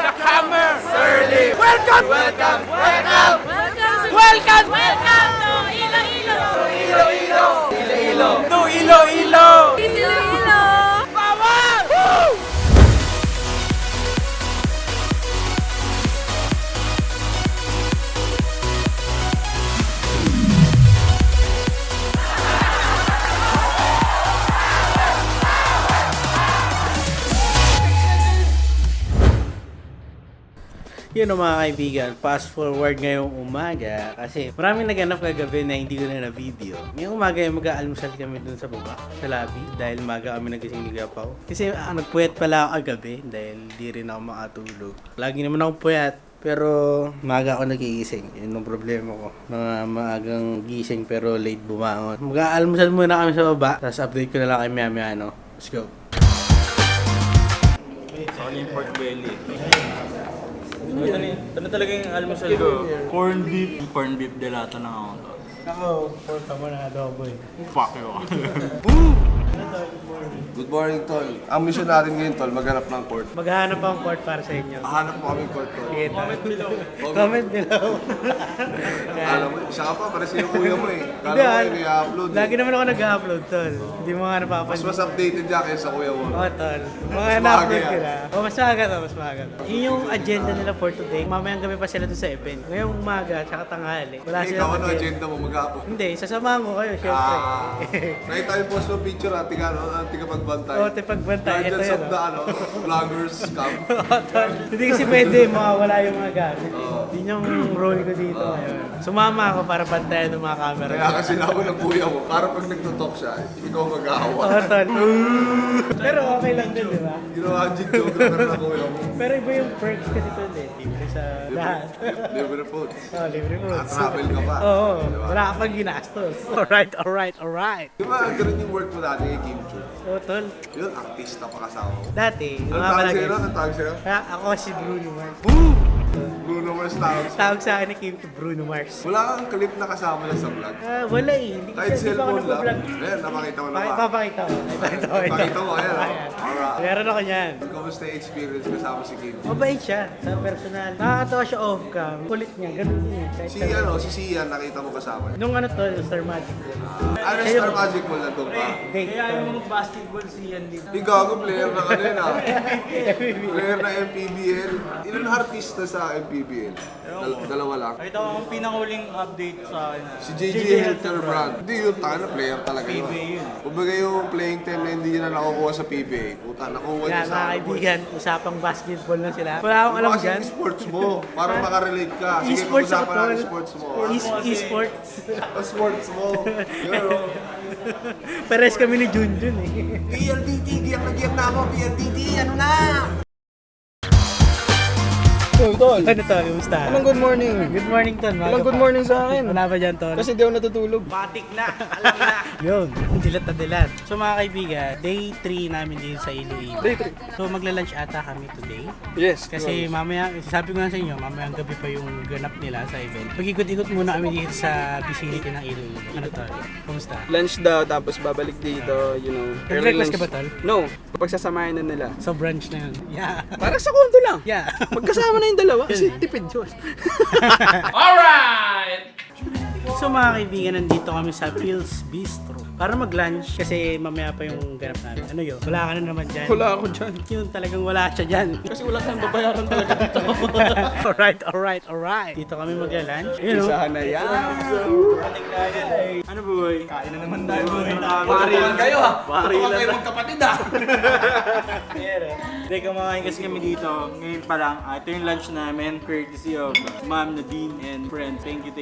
the hammer! Surly! Welcome! Welcome! Welcome! Welcome! Welcome to Iloilo! Iloilo! Iloilo! To Iloilo! Iloilo! Power! Woo! Yun o mga kaibigan, fast forward ngayong umaga kasi maraming naganap kagabi na hindi ko na video. Ngayong umaga yung mag-aalmusal kami dun sa baba, sa lobby dahil umaga kami nagising ni Gapaw. Kasi nagpuyat pala ako kagabi dahil di rin ako makatulog. Lagi naman ako puyat pero maaga ako nagigising. Yun ang problema ko. Mga maagang gising pero late bumangon. Mag-aalmusal muna kami sa baba tapos update ko na lang kay maya no. Let's go. Sa kanya yung pork belly. Ano talaga yung almusal ko? Corned beef. Corned beef delata na ako to. Ako, pork ka muna adobo eh. Fuck you. Good morning, Tol. Ang mission natin ngayon, Tol, maghanap ng court. Maghahanap ang court para sa inyo. Hanap mo kami court, Tol. Sige, comment below. Comment below. Alam mo, isa ka pa, para sino kuya mo eh. Kala Hindi, mo kayo i-upload lagi eh. naman ako nag-upload, tol. Hindi mo nga Mas napapansin. updated dyan kaysa kuya mo. Oo, tol. Mga Mas na-upload maaga ko yan. na. Oh, mas maaga to, mas maaga to. Yun yung agenda nila for today. Mamayang gabi pa sila doon sa event. Ngayong umaga, tsaka tanghali. Wala Ikaw, silang ano agenda mo maghapon? Hindi, sasamahan ko kayo, syempre. Nakita yung post mo picture, tiga pagbantay. Oo, pagbantay. Ito Guardians yun, of the, vloggers camp. Oo, tol. Hindi kasi pwede mawawala yung mga gamit. Yun yung role ko dito ngayon. Sumama ako para bantayan ng mga camera. Kaya kasi ako ng kuya mo, para pag nagtutok siya, ikaw mag-aawa. Oo, tol. Pero okay lang din, di ba? Ginawa ang geographer ng kuya mo. Pero iba yung perks kasi ito din. Libre sa lahat. Libre foods. Oh, libre po. Travel ka pa. Oo, Diba? wala ka pang ginastos. Alright. Di ba, ganun yung work mo dati kay Kim Chu? Oo, tol. Yun, artista pa kasama mo. Dati, Ano mga tawag palagay. sa'yo? Ano tawag sa'yo? Ako si Bruno Mars. Bruno Mars tawag sa'yo. Tawag sa akin ni Kim to Bruno Mars. Wala kang clip na kasama na sa vlog. Wala eh. Hindi Kahit kasi hindi pa ako cellphone lang. nag-vlog. Ayan, napakita mo na ba? Papakita ko. Pakita mo, ayan. Alright. Meron ako niyan. Kamusta yung experience kasama si Kim? Mabait siya sa personal. Nakakatawa siya off-cam. Kulit niya, ganun din eh. Kahit Si Sian, nakita mo kasama. Nung ano to, yung Star Magic. Ano Star Magic mo lang doon pa? Date. Kaya ayaw mo mag-basketball siyan dito. Yung gago player na kanina. Player na MPBL. Ilan artista sa MPBL? Dalawa lang. Nakita ko ang pinakahuling update sa akin. Si JJ Helter Brand. Hindi yun, na player talaga yun. PBA yun. Kumbaga yung playing time na hindi niya na nakukuha sa PBA. Puta, nakuha niya Kaya sa mga kaibigan, usapang basketball lang sila. Wala akong alam Ano kasi dyan. yung sports mo, para makarelate ka. Sige, E-sports ako pag-usapan natin tol. sports mo. E-sports. Sports mo. Yun, oh. Pares kami ni Junjun eh. PLDT, giyak na giyak na ako. PLDT, ano na? Tol, Ano to? Kumusta? anong good morning? Good morning, Ton. Walang good morning sa akin. Wala ba dyan, Ton? Kasi di ako natutulog. Batik na! Alam na! Yun, dilat na dilat. So mga kaibigan, day 3 namin dito sa Iloilo. Day 3. So magla-lunch ata kami today. Yes. Kasi mamaya, sabi ko nga sa inyo, mamayang gabi pa yung ganap nila sa event. Mag-ikot-ikot muna kami dito sa vicinity ng Iloilo. Ano to? Kumusta? Lunch daw, tapos babalik dito, you know. Nag-breakfast lunch. ka ba, Tol? No. Pagsasamahin na nila. Sa brunch na yun. Yeah. Para sa kondo lang. Yeah. Magkasama na yung dalawa. Kasi tipid Diyos. Alright! So mga kaibigan, nandito kami sa Phil's Bistro para mag-lunch kasi mamaya pa yung ganap namin. Ano yun? Wala ka na naman dyan. Wala ako dyan. Yun, talagang wala siya dyan. Kasi wala kang babayaran talaga dito. Alright. Dito kami magla-lunch. Yun, Isa na yan. Ano boy? Kain na naman tayo boy. Pari lang kayo ha. Pari lang tayo. magkapatid ha. Hindi, kumakain kasi kami dito. Ngayon pa lang. Ito yung lunch namin. Courtesy of Ma'am Nadine and friends. Thank you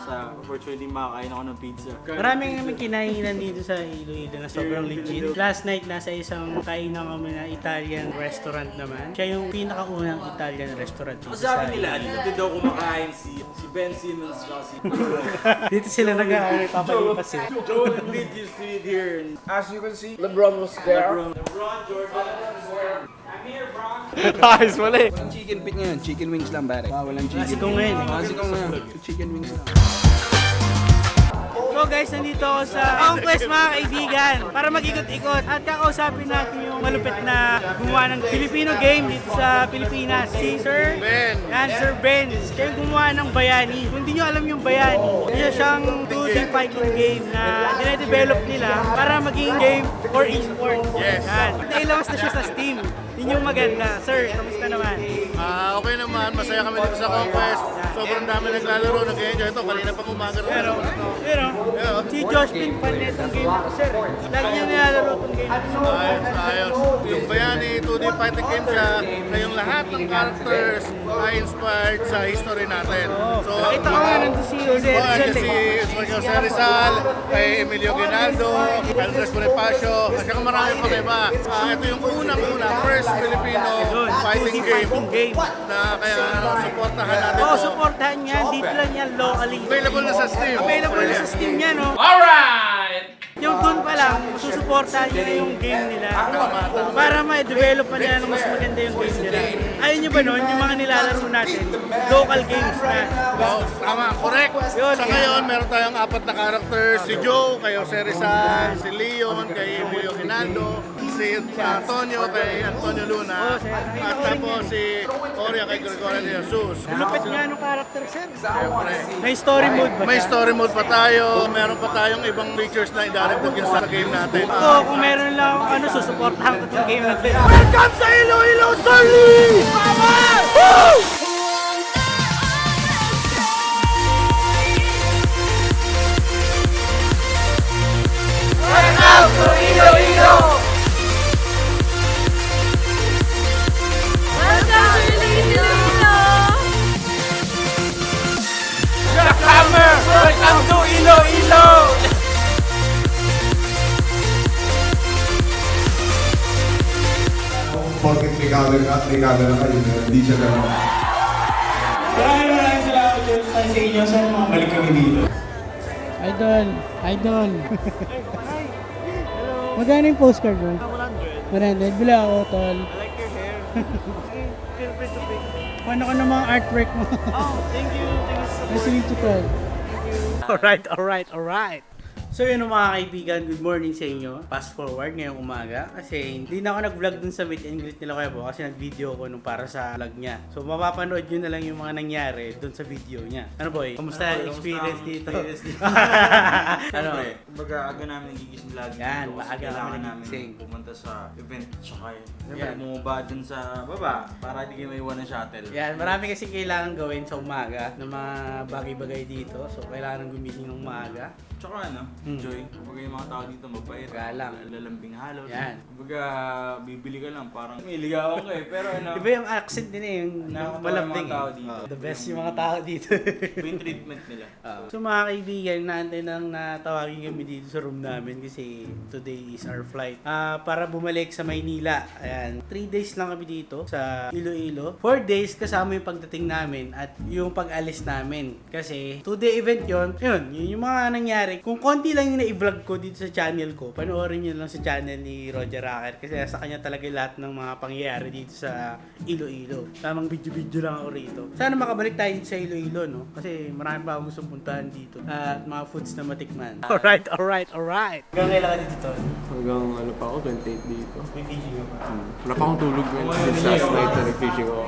sa opportunity makakain ako ng pizza. Maraming kami kinainan dito sa Iloilo na sobrang legit. Last night, nasa isang kainan kami na Italian restaurant naman. Siya yung pinakaunang Italian restaurant dito sa Sabi nila, dito daw kumakain si Ben Simmons kasi Dito sila nag-papalipas eh. Joel Embiid used to eat here. As you can see, LeBron was there. LeBron Jordan. Ayos wala eh. Walang chicken feet ngayon. Chicken wings lang pare. Walang chicken. Kasi kung ngayon eh. Kasi kung ngayon. Chicken wings lang. So guys, nandito ako sa Conquest mga kaibigan para mag-ikot-ikot at kakausapin natin yung malupit na gumawa ng Filipino game dito sa Pilipinas. Si Sir Ben. Yan, Sir Ben. Siya yung gumawa ng Bayani. Kung hindi nyo alam yung Bayani, siya siyang 2D fighting game na dinedevelop nila para maging game for esports. Yes. Yan. Nailabas na siya sa Steam. Yun yung maganda. Sir, kamusta naman? Okay naman, masaya kami dito sa Conquest. Sobrang dami naglalaro, nag-enjoy ito. Kanina pang umaga rin. Pero, si Josh Pin fan na itong game na to, sir. Lagi niya nilalaro itong game na to. Ayos. Yung Bayani 2D fighting game siya na yung lahat ng characters ay inspired sa history natin. So, Nakita ko nga nandun si Jose Rizal si Jose Rizal, kay Emilio Ginaldo, Andres Bonifacio, at saka marami pang iba. Ito yung unang-una, first Filipino fighting game na kaya supportahan natin Oo, to. supportahan yan. Dito lang yan locally. Available na sa Steam. Available na sa Steam yan, no? Alright! Yung doon pa lang, susuportahan nila yung game nila para ma-develop pa nila ng mas maganda yung game nila. Ayun nyo ba nun, yung mga nilalaro natin, local games na. Tama, correct. Yun. Sa ngayon, meron tayong 4 na characters. Si Joe, kay Jose Rizal, si Leon, kay Emilio Ginaldo, si Antonio, kay Antonio Luna, at tapos si Coria kay Gregorio de Jesus. Lupit nga nung character, sir. Siyempre. May story mode ba May siya? story mode pa tayo. Meron pa tayong ibang features na idaragdag yun sa game natin. Oo, kung meron lang susuportahan ko itong game natin. Welcome sa Iloilo, Surly! Power! Woo! Welcome to Iloilo! Welcome to Iloilo! Jackhammer! Welcome to Iloilo! Porkit may camera kayo, hindi siya gano'n. Maraming salamat yun sa inyo. Sana makabalik kami dito. Idol. Magkano yung postcard mo? 100. Bila ako, tol. I like your hair. Feel free to pick. Paano ka ng mga artwork mo? Oh, thank you. Thank you so Nice to meet you, tol. Alright. So yun mga kaibigan, good morning sa inyo. Fast forward ngayong umaga kasi hindi na ako nag-vlog dun sa meet and greet nila Kuya Bo kasi nag-video ko nung para sa vlog niya. So mapapanood nyo na lang yung mga nangyari dun sa video niya. Ano boy? Kamusta experience dito? Ano? Kumbaga, aga namin nagigising lagi. Yan, dito kasi maaga kailangan kami namin nagigising. pumunta sa event. Tsaka Yan. bumaba dun sa baba para hindi kayo maiwan ng shuttle. Yan, marami kasi kailangan gawin sa umaga ng mga bagay-bagay dito. So kailangan gumising ng umaga. Tsaka enjoy. Kumbaga yung mga tao dito mabait. Galang. Lalambing halos. Yan. Kumbaga, bibili ka lang parang may ligawan ka eh. Pero Iba yung accent din eh, yung Nakakatawa malambing yung mga tao eh. dito. The best yung mga tao dito. yung treatment nila. So mga kaibigan, natin ang natawagin kami dito sa room namin kasi today is our flight. Para bumalik sa Maynila. Ayan, 3 days lang kami dito sa Iloilo. 4 days kasama yung pagdating namin at yung pag-alis namin. Kasi 2-day event yun yung mga nangyari. Kung konti lang yung na-vlog ko dito sa channel ko, panoorin nyo lang sa channel ni Roger Rocker kasi sa kanya talaga lahat ng mga pangyayari dito sa Iloilo. Tamang video-video lang ako rito. Sana makabalik tayo sa Iloilo, no? Kasi marami pa akong gustong puntahan dito. At mga foods na matikman. Alright. Hanggang kailan ka dito, Tol? Hanggang ano pa ako, 28 dito. May fishing ka pa. Wala pa akong tulog ngayon. Since last night na nag-fishing ako.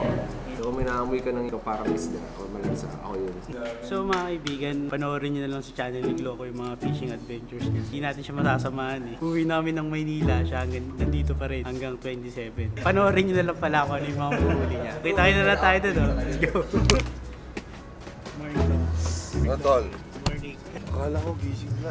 So may naamoy ka ng ikaw parang isda. O malansa. Ako yun. So mga kaibigan, panoorin nyo na lang sa channel ni Gloco yung mga fishing adventures niya. Hindi natin siya masasamahan eh. Uwi namin ng Maynila, siya nandito pa rin hanggang 27. Panoorin nyo na lang pala kung ano yung mga mahuli niya. Kita na lang tayo doon, oh. Let's go. Morning, Tol, morning. akala ko gising na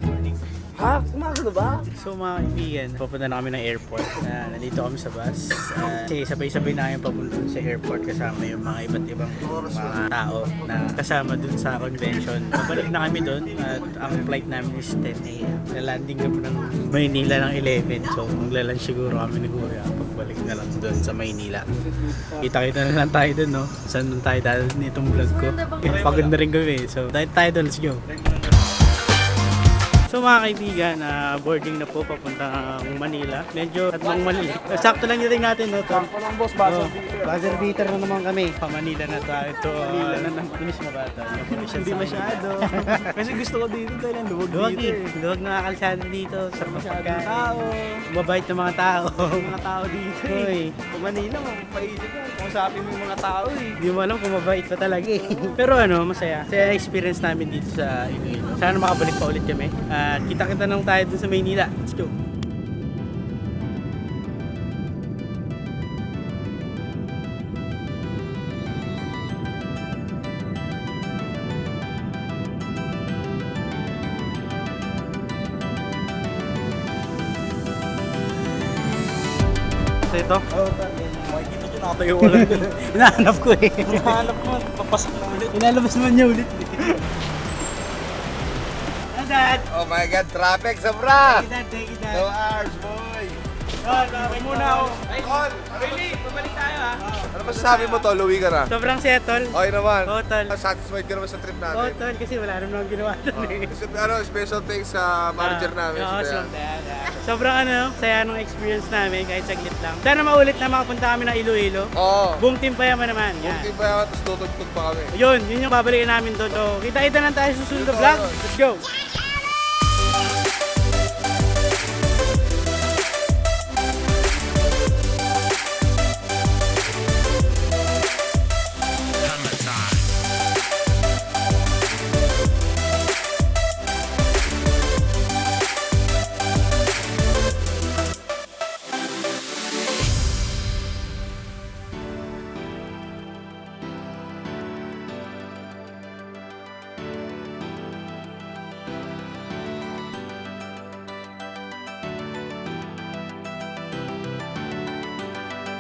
Morning. Ha? Kumakas na ba? So mga kaibigan, papunta na kami ng airport. Nandito kami sa bus. Kasi sabay-sabay na kami papunta sa airport kasama yung mga iba't ibang mga tao na kasama dun sa convention. Pabalik na kami dun at ang flight namin is 10 a.m. Na-landing kami ng Maynila ng 11. So maglalan siguro kami ni Kuya. Pagbalik na lang dun sa Maynila. Kita-kita na lang tayo dun, no? Saan dun tayo dahil nitong vlog ko. Pagod na rin kami. So tayo dun, let's go. So mga kaibigan, boarding na po papunta Manila. Medyo tatlong malilit. Sakto lang yung natin, no? Sakto lang boss, basa dito. Buzzer beater na naman kami. Pa-Manila na tayo. Ito, Manila na naman. Finish mo ba ito? Hindi masyado. Kasi gusto ko dito dahil ang luwag Luwag dito eh. Luwag na kalsada dito. Sa Masyadong pagkain. tao. Mabait na mga tao. Mga tao dito eh. Hoy. Pag Manila, mapaisip mo. Kausapin mo yung mga tao eh. Hindi mo alam kung mabait pa talaga eh. Pero ano, masaya. Masaya experience namin dito sa Iloilo. Sana makabalik pa ulit kami. At kita-kita nang tayo dun sa Maynila. Let's go. So ito, Makikita ko nakatayo ko lang. hinahanap ko eh. Hinahanap mo, papasok na ulit. Inalabas naman niya ulit. Ano dad? Oh my God, traffic sobra! Thank you dad, thank you dad. 2 hours, boy! Okay Muna ako. Tol, Really? Babalik tayo ha. ano masasabi mo, Tol? Uwi ka na. Sobrang settle. Okay naman. Oo, Tol. Satisfied ka naman sa trip Oo, natin. tol, kasi wala naman akong ginawa doon eh. Kasi, ano, special thanks sa manager namin. Oo, si so, Dayan. sobrang saya nung experience namin kahit saglit lang. Sana maulit na makapunta kami ng Iloilo. Oo. Buong team pa yaman naman. Yan. Hindi pa yan, tapos tutugtog pa kami. Yun yung babalikin namin doon. So, kita-kita lang tayo sa susunod na vlog. Let's go!